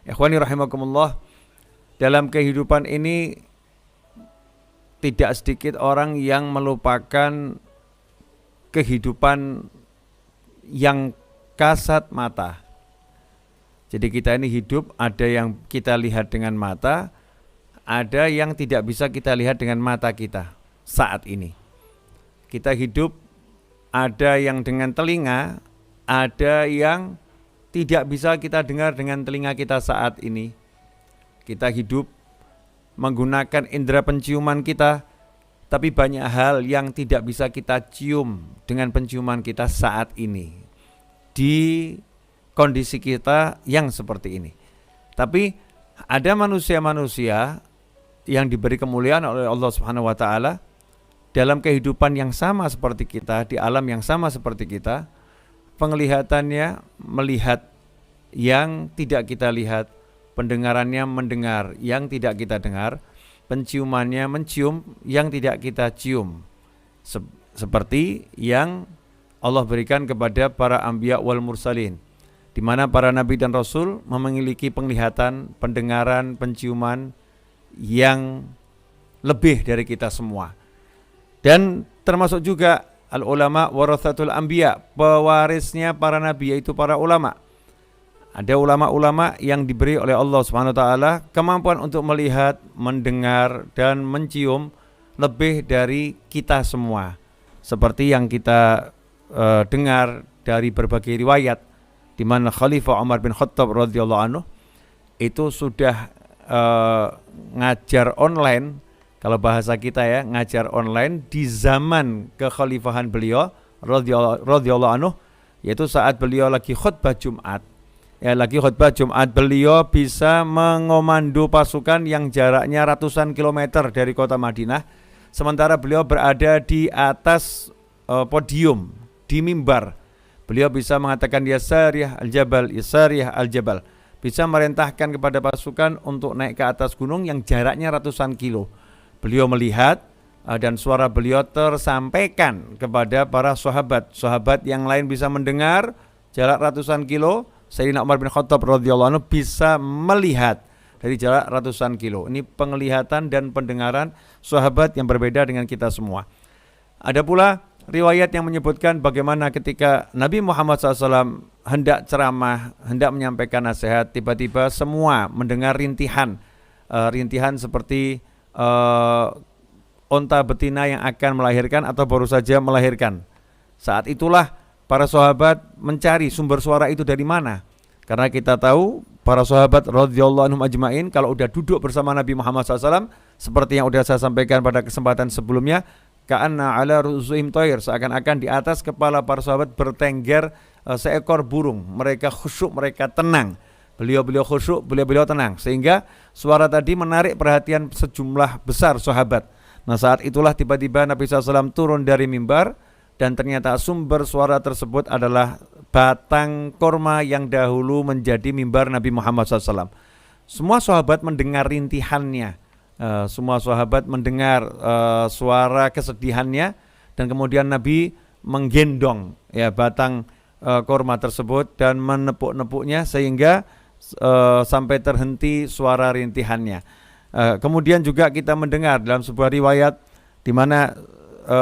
Ikhwani rahimakumullah, dalam kehidupan ini tidak sedikit orang yang melupakan kehidupan yang kasat mata. Jadi kita ini hidup, ada yang kita lihat dengan mata, ada yang tidak bisa kita lihat dengan mata kita saat ini. Kita hidup, ada yang dengan telinga, ada yang tidak bisa kita dengar dengan telinga kita saat ini. Kita hidup menggunakan indera penciuman kita, tapi banyak hal yang tidak bisa kita cium dengan penciuman kita saat ini di kondisi kita yang seperti ini. Tapi ada manusia-manusia yang diberi kemuliaan oleh Allah Subhanahu wa taala dalam kehidupan yang sama seperti kita, di alam yang sama seperti kita, penglihatannya melihat yang tidak kita lihat, pendengarannya mendengar yang tidak kita dengar, penciumannya mencium yang tidak kita cium, seperti yang Allah berikan kepada para anbiya wal mursalin, di mana para nabi dan rasul memiliki penglihatan, pendengaran, penciuman yang lebih dari kita semua. Dan termasuk juga al ulama warathatul anbiya, pewarisnya para nabi, yaitu para ulama. Ada ulama-ulama yang diberi oleh Allah Subhanahu wa taala kemampuan untuk melihat, mendengar dan mencium lebih dari kita semua. Seperti yang kita dengar dari berbagai riwayat, di mana Khalifah Umar bin Khattab radhiyallahu anhu itu sudah ngajar online, kalau bahasa kita ya, ngajar online di zaman kekhalifahan beliau radhiyallahu anhu, yaitu saat beliau lagi khutbah Jumat. Ya, lagi khutbah Jumat, beliau bisa mengomando pasukan yang jaraknya ratusan kilometer dari kota Madinah, sementara beliau berada di atas podium, di mimbar. Beliau bisa mengatakan ya Sariyah al-Jabal, ya Sariyah al-Jabal, bisa merintahkan kepada pasukan untuk naik ke atas gunung yang jaraknya ratusan kilo. Beliau melihat dan suara beliau tersampaikan kepada para sahabat. Sahabat yang lain bisa mendengar jarak ratusan kilo, Sayyidina Umar bin Khattab radhiyallahu anhu bisa melihat dari jarak ratusan kilo. Ini penglihatan dan pendengaran sahabat yang berbeda dengan kita semua. Ada pula riwayat yang menyebutkan bagaimana ketika Nabi Muhammad SAW hendak ceramah, hendak menyampaikan nasihat, tiba-tiba semua mendengar rintihan seperti onta betina yang akan melahirkan atau baru saja melahirkan. Saat itulah para sahabat mencari sumber suara itu dari mana. Karena kita tahu para sahabat radhiyallahu anhum ajmain kalau udah duduk bersama Nabi Muhammad SAW, seperti yang sudah saya sampaikan pada kesempatan sebelumnya, ka'anna ala ru'usihim thair, seakan-akan di atas kepala para sahabat bertengger seekor burung. Mereka khusyuk, mereka tenang. Beliau khusyuk, beliau tenang, sehingga suara tadi menarik perhatian sejumlah besar sahabat. Nah, saat itulah tiba-tiba Nabi SAW turun dari mimbar, dan ternyata sumber suara tersebut adalah batang korma yang dahulu menjadi mimbar Nabi Muhammad SAW. Semua sahabat mendengar rintihannya, semua sahabat mendengar suara kesedihannya, dan kemudian Nabi menggendong ya batang korma tersebut dan menepuk-nepuknya sehingga sampai terhenti suara rintihannya. Kemudian juga kita mendengar dalam sebuah riwayat di mana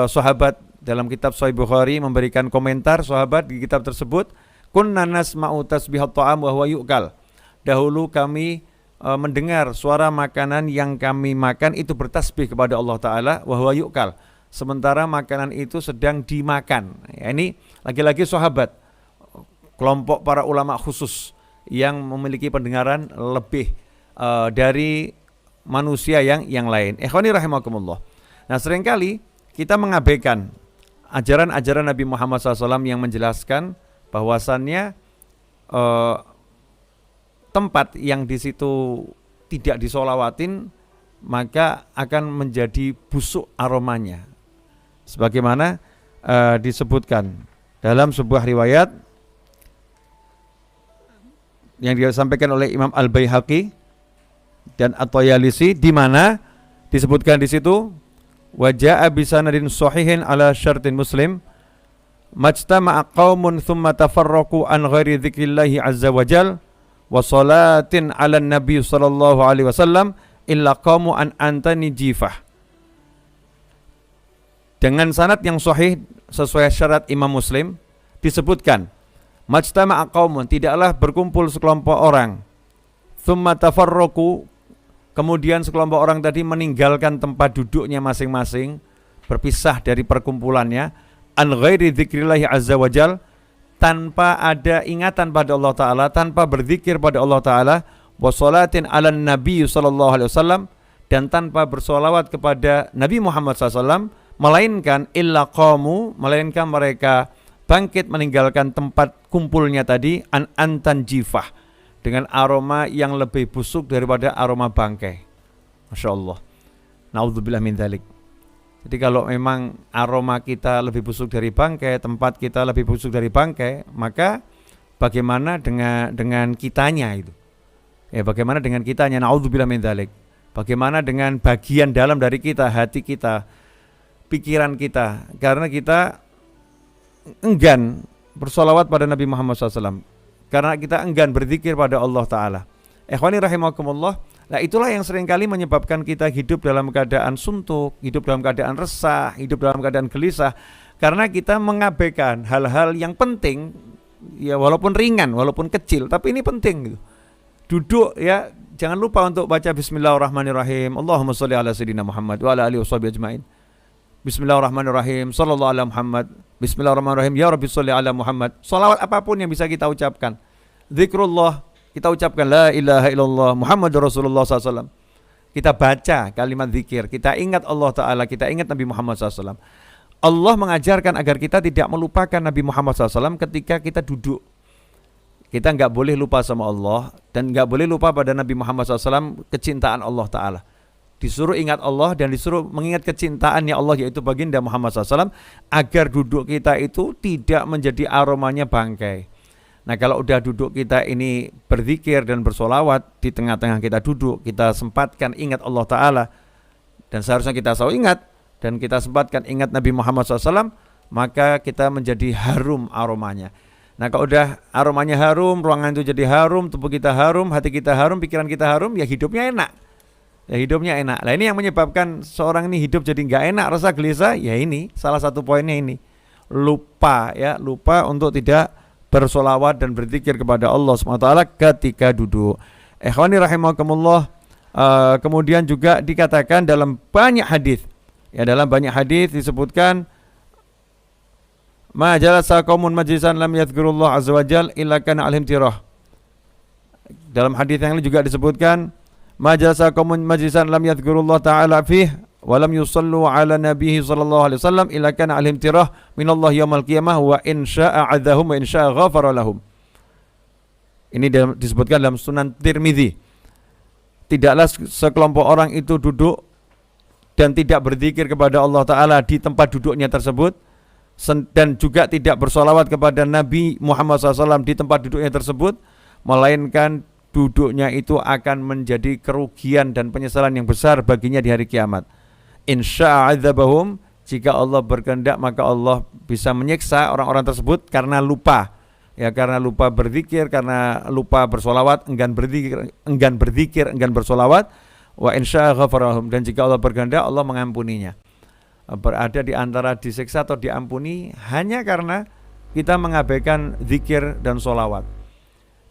sahabat dalam kitab Sahih Bukhari memberikan komentar sahabat di kitab tersebut, kunna nasma'u tasbihat ta'am wa huwa yu'kal. Dahulu kami mendengar suara makanan yang kami makan itu bertasbih kepada Allah Ta'ala, wa huwa yu'kal, sementara makanan itu sedang dimakan. Ya, ini lagi-lagi sahabat, kelompok para ulama khusus yang memiliki pendengaran lebih dari manusia yang lain. Ikhwani rahimakumullah. Nah, seringkali kita mengabaikan ajaran-ajaran Nabi Muhammad SAW yang menjelaskan bahwasannya tempat yang di situ tidak disolawatin maka akan menjadi busuk aromanya. Sebagaimana disebutkan dalam sebuah riwayat yang disampaikan oleh Imam Al-Baihaqi dan At-Tayalisi, di mana disebutkan di situ wajaa bisanadin sahihin ala syartin Muslim majtama'a qaumun thumma tafarraqu an ghairi dzikrillahi azza wajal wa salatin 'alan nabi sallallahu alaihi wasallam illa qamu an antani jifah. Dengan sanad yang sahih sesuai syarat Imam Muslim disebutkan, majtama'a qaumun, tidaklah berkumpul sekelompok orang, tsumma tafarraqu, kemudian sekelompok orang tadi meninggalkan tempat duduknya masing-masing, berpisah dari perkumpulannya, an ghairi dzikrillahi azza wajal, tanpa ada ingatan pada Allah Ta'ala, tanpa berzikir pada Allah Ta'ala, wa sholatin ala nabi sallallahu alaihi wasallam, dan tanpa bersolawat kepada Nabi Muhammad SAW, melainkan illa qamu, melainkan mereka bangkit meninggalkan tempat kumpulnya tadi, an antan jifah, dengan aroma yang lebih busuk daripada aroma bangkai. Masya Allah. Na'udzubillah min dzalik. Jadi kalau memang aroma kita lebih busuk dari bangkai, tempat kita lebih busuk dari bangkai, maka bagaimana dengan kitanya itu? Ya, bagaimana dengan kitanya? Na'udzubillah min dzalik. Bagaimana dengan bagian dalam dari kita, hati kita, pikiran kita, karena kita enggan bersolawat pada Nabi Muhammad SAW, karena kita enggan berzikir pada Allah Ta'ala. Ikhwani rahimakumullah. Nah, itulah yang seringkali menyebabkan kita hidup dalam keadaan suntuk, hidup dalam keadaan resah, hidup dalam keadaan gelisah, karena kita mengabaikan hal-hal yang penting, ya walaupun ringan, walaupun kecil, tapi ini penting gitu. Duduk, ya jangan lupa untuk baca Bismillahirrahmanirrahim, Allahumma sholli ala sayyidina Muhammad wa ala alihi washabihi ajmain. Bismillahirrahmanirrahim, sallallahu ala Muhammad. Bismillahirrahmanirrahim, ya Rabbi sholli ala Muhammad. Salawat apapun yang bisa kita ucapkan. Zikrullah, kita ucapkan la ilaha illallah Muhammadur Rasulullah SAW. Kita baca kalimat zikir, kita ingat Allah Ta'ala, kita ingat Nabi Muhammad SAW. Allah mengajarkan agar kita tidak melupakan Nabi Muhammad SAW ketika kita duduk. Kita enggak boleh lupa sama Allah, dan enggak boleh lupa pada Nabi Muhammad SAW kecintaan Allah Ta'ala. Disuruh ingat Allah dan disuruh mengingat kecintaannya Allah, yaitu baginda Muhammad SAW, agar duduk kita itu tidak menjadi aromanya bangkai. Nah, kalau udah duduk kita ini berzikir dan bersolawat, di tengah-tengah kita duduk, kita sempatkan ingat Allah Ta'ala, dan seharusnya kita selalu ingat, dan kita sempatkan ingat Nabi Muhammad SAW, maka kita menjadi harum aromanya. Nah, kalau udah aromanya harum, ruangan itu jadi harum, tubuh kita harum, hati kita harum, pikiran kita harum, ya hidupnya enak. Ya hidupnya enak. Nah, ini yang menyebabkan seorang ini hidup jadi nggak enak, rasa gelisah. Ya ini salah satu poinnya ini, lupa untuk tidak bersolawat dan berzikir kepada Allah SWT ketika duduk. Ikhwani rahimakumullah. Kemudian juga dikatakan dalam banyak hadis, ya dalam banyak hadis disebutkan, ma jalasa qaumun majlisan lam yadhkurullah azza wajal illa kana alaihim tirah. Dalam hadis yang lain juga disebutkan, majalasa qaumun majlisan lam yadhkurullah ta'ala fih wa lam yusallu ala nabihi sallallahu alaihi wasallam illa kana alaihim tirah minallah yaumil qiyamah wa in syaa'a 'adzahum wa in syaa'a ghafara lahum. Ini disebutkan dalam Sunan Tirmizi. Tidaklah sekelompok orang itu duduk dan tidak berzikir kepada Allah Ta'ala di tempat duduknya tersebut, dan juga tidak bersolawat kepada Nabi Muhammad SAW di tempat duduknya tersebut, melainkan duduknya itu akan menjadi kerugian dan penyesalan yang besar baginya di hari kiamat. Insya'adzabahum, jika Allah berkehendak maka Allah bisa menyiksa orang-orang tersebut karena lupa. Ya, karena lupa berzikir, karena lupa bersolawat, enggan berzikir, enggan bersolawat. Wa insya'a ghafarahum, dan jika Allah berkehendak Allah mengampuninya. Berada di antara disiksa atau diampuni hanya karena kita mengabaikan zikir dan solawat.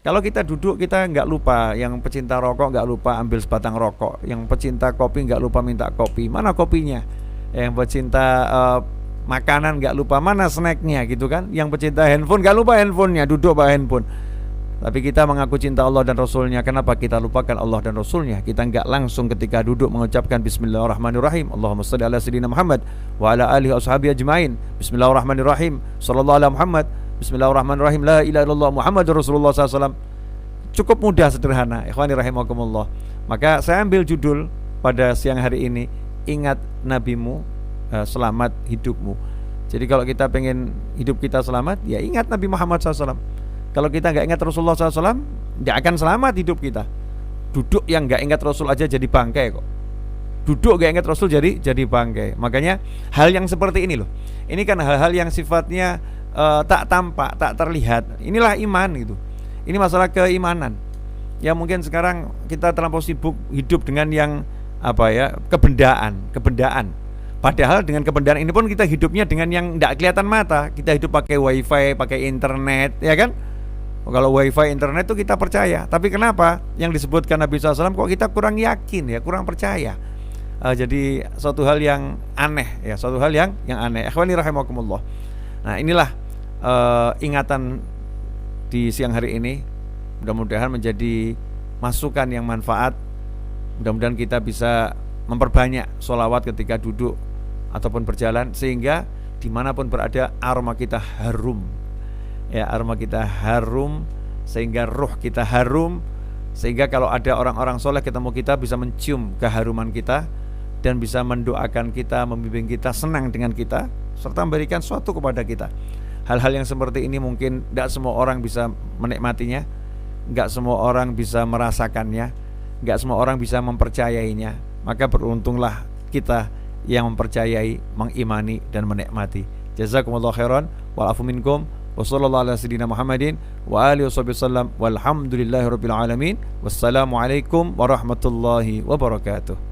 Kalau kita duduk, kita nggak lupa, yang pecinta rokok nggak lupa ambil sebatang rokok, yang pecinta kopi nggak lupa minta kopi, mana kopinya, yang pecinta makanan nggak lupa mana snacknya gitu kan, yang pecinta handphone nggak lupa handphonenya, duduk bawa handphone. Tapi kita mengaku cinta Allah dan Rasulnya, kenapa kita lupakan Allah dan Rasulnya? Kita nggak langsung ketika duduk mengucapkan Bismillahirrahmanirrahim, Allahumma sholli ala sayyidina Muhammad wa ala alihi washabihi ajmain. Bismillahirrahmanirrahim, sallallahu ala Muhammad. Bismillahirrahmanirrahim, la ilaha illallah Muhammadur Rasulullah SAW. Cukup mudah, sederhana. Ikhwani rahimakumullah. Maka saya ambil judul pada siang hari ini, ingat nabimu, selamat hidupmu. Jadi kalau kita pengen hidup kita selamat, ya ingat Nabi Muhammad SAW. Kalau kita nggak ingat Rasulullah SAW, nggak akan selamat hidup kita. Duduk yang nggak ingat Rasul aja jadi bangkai kok. Duduk nggak ingat Rasul jadi bangkai. Makanya hal yang seperti ini loh. Ini kan hal-hal yang sifatnya tak tampak, tak terlihat. Inilah iman gitu. Ini masalah keimanan. Ya mungkin sekarang kita terlampau sibuk hidup dengan yang apa ya, kebendaan. Padahal dengan kebendaan ini pun kita hidupnya dengan yang tidak kelihatan mata. Kita hidup pakai wifi, pakai internet, ya kan? Kalau wifi internet itu kita percaya. Tapi kenapa yang disebutkan Nabi SAW kok kita kurang yakin ya, kurang percaya. Jadi suatu hal yang aneh ya, suatu hal yang aneh. Ikhwani rahimakumullah. Nah inilah ingatan di siang hari ini. Mudah-mudahan menjadi masukan yang manfaat. Mudah-mudahan kita bisa memperbanyak sholawat ketika duduk ataupun berjalan, sehingga dimanapun berada aroma kita harum. Ya, aroma kita harum, sehingga ruh kita harum, sehingga kalau ada orang-orang soleh ketemu kita bisa mencium keharuman kita dan bisa mendoakan kita, membimbing kita, senang dengan kita, serta memberikan sesuatu kepada kita. Hal-hal yang seperti ini mungkin tidak semua orang bisa menikmatinya, tidak semua orang bisa merasakannya, tidak semua orang bisa mempercayainya. Maka beruntunglah kita yang mempercayai, mengimani dan menikmati. Jazakumullah khairan wal afu minkum wa sallallahu ala sayyidina Muhammadin wa alihi wasallam walhamdulillahirabbil alamin. Wassalamualaikum warahmatullahi wabarakatuh.